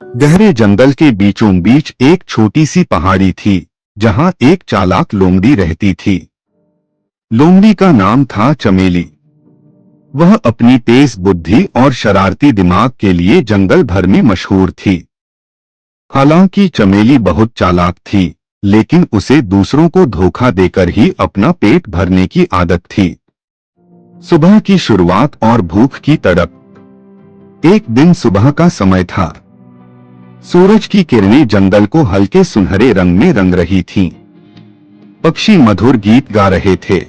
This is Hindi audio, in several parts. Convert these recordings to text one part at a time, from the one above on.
गहरे जंगल के बीचों बीच एक छोटी सी पहाड़ी थी, जहां एक चालाक लोमड़ी रहती थी। लोमड़ी का नाम था चमेली। वह अपनी तेज बुद्धि और शरारती दिमाग के लिए जंगल भर में मशहूर थी। हालांकि चमेली बहुत चालाक थी, लेकिन उसे दूसरों को धोखा देकर ही अपना पेट भरने की आदत थी। सुबह की शुरुआत और भूख की तड़प। एक दिन सुबह का समय था। सूरज की किरणें जंगल को हल्के सुनहरे रंग में रंग रही थीं। पक्षी मधुर गीत गा रहे थे,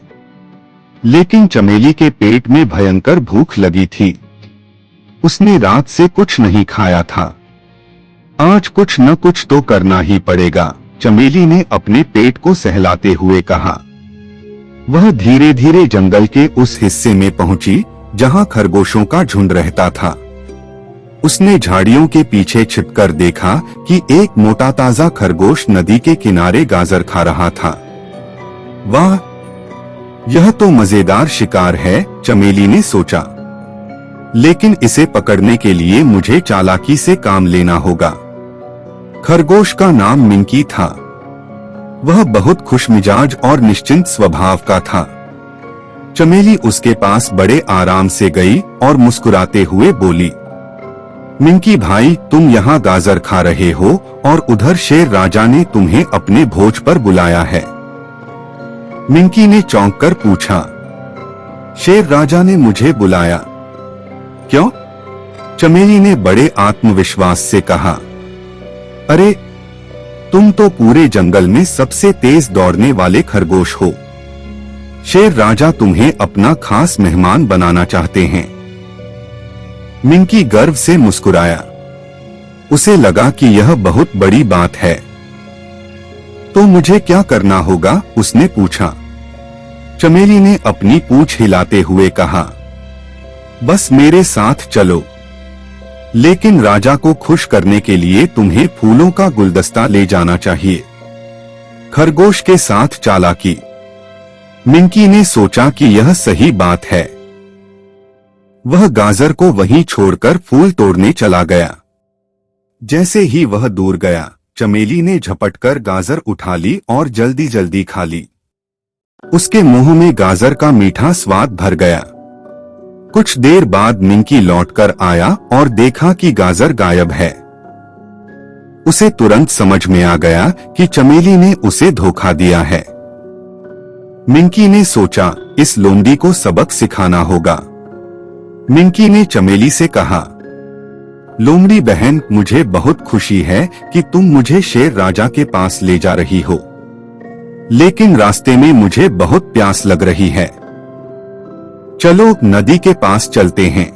लेकिन चमेली के पेट में भयंकर भूख लगी थी। उसने रात से कुछ नहीं खाया था। आज कुछ न कुछ तो करना ही पड़ेगा, चमेली ने अपने पेट को सहलाते हुए कहा। वह धीरे धीरे जंगल के उस हिस्से में पहुंची जहां खरगोशों का झुंड रहता था। उसने झाड़ियों के पीछे छिपकर देखा कि एक मोटा ताजा खरगोश नदी के किनारे गाजर खा रहा था। वाह, यह तो मजेदार शिकार है, चमेली ने सोचा। लेकिन इसे पकड़ने के लिए मुझे चालाकी से काम लेना होगा। खरगोश का नाम मिंकी था। वह बहुत खुशमिजाज और निश्चिंत स्वभाव का था। चमेली उसके पास बड़े आराम से गई और मुस्कुराते हुए बोली, मिंकी भाई, तुम यहाँ गाजर खा रहे हो और उधर शेर राजा ने तुम्हें अपने भोज पर बुलाया है। मिंकी ने चौंक कर पूछा, शेर राजा ने मुझे बुलाया? क्यों? चमेली ने बड़े आत्मविश्वास से कहा, अरे, तुम तो पूरे जंगल में सबसे तेज दौड़ने वाले खरगोश हो। शेर राजा तुम्हें अपना खास मेहमान बनाना चाहते हैं। मिंकी गर्व से मुस्कुराया। उसे लगा कि यह बहुत बड़ी बात है। तो मुझे क्या करना होगा? उसने पूछा। चमेली ने अपनी पूंछ हिलाते हुए कहा, बस मेरे साथ चलो। लेकिन राजा को खुश करने के लिए तुम्हें फूलों का गुलदस्ता ले जाना चाहिए। खरगोश के साथ चालाकी। मिंकी ने सोचा कि यह सही बात है। वह गाजर को वहीं छोड़कर फूल तोड़ने चला गया। जैसे ही वह दूर गया, चमेली ने झपटकर गाजर उठा ली और जल्दी जल्दी खा ली। उसके मुंह में गाजर का मीठा स्वाद भर गया। कुछ देर बाद मिंकी लौटकर आया और देखा कि गाजर गायब है। उसे तुरंत समझ में आ गया कि चमेली ने उसे धोखा दिया है। मिंकी ने सोचा, इस लोमड़ी को सबक सिखाना होगा। मिंकी ने चमेली से कहा, लोमड़ी बहन, मुझे बहुत खुशी है कि तुम मुझे शेर राजा के पास ले जा रही हो, लेकिन रास्ते में मुझे बहुत प्यास लग रही है। चलो नदी के पास चलते हैं।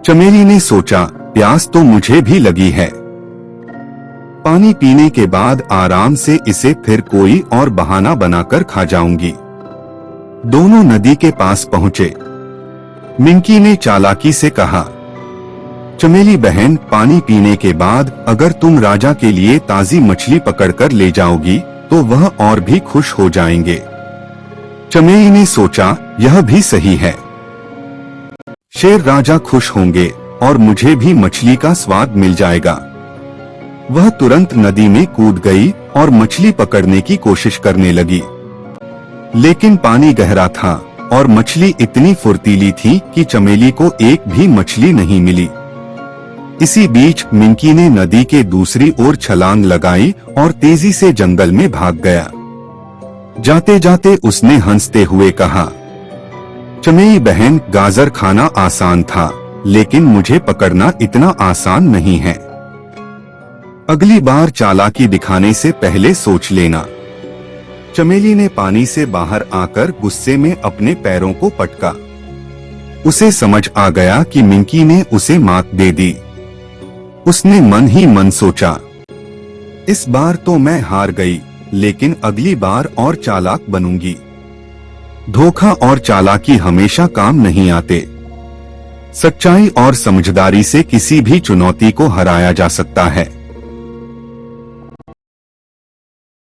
चमेली ने सोचा, प्यास तो मुझे भी लगी है। पानी पीने के बाद आराम से इसे फिर कोई और बहाना बनाकर खा जाऊंगी। दोनों नदी के पास पहुंचे। मिंकी ने चालाकी से कहा, चमेली बहन, पानी पीने के बाद अगर तुम राजा के लिए ताजी मछली पकड़कर ले जाओगी तो वह और भी खुश हो जाएंगे। चमेली ने सोचा, यह भी सही है। शेर राजा खुश होंगे और मुझे भी मछली का स्वाद मिल जाएगा। वह तुरंत नदी में कूद गई और मछली पकड़ने की कोशिश करने लगी। लेकिन पानी गहरा था और मछली इतनी फुर्तीली थी कि चमेली को एक भी मछली नहीं मिली। इसी बीच मिंकी ने नदी के दूसरी ओर छलांग लगाई और तेजी से जंगल में भाग गया। जाते जाते उसने हंसते हुए कहा, चमेली बहन, गाजर खाना आसान था, लेकिन मुझे पकड़ना इतना आसान नहीं है। अगली बार चालाकी दिखाने से पहले सोच लेना। चमेली ने पानी से बाहर आकर गुस्से में अपने पैरों को पटका। उसे समझ आ गया कि मिंकी ने उसे मात दे दी। उसने मन ही मन सोचा, इस बार तो मैं हार गई, लेकिन अगली बार और चालाक बनूंगी। धोखा और चालाकी हमेशा काम नहीं आते। सच्चाई और समझदारी से किसी भी चुनौती को हराया जा सकता है।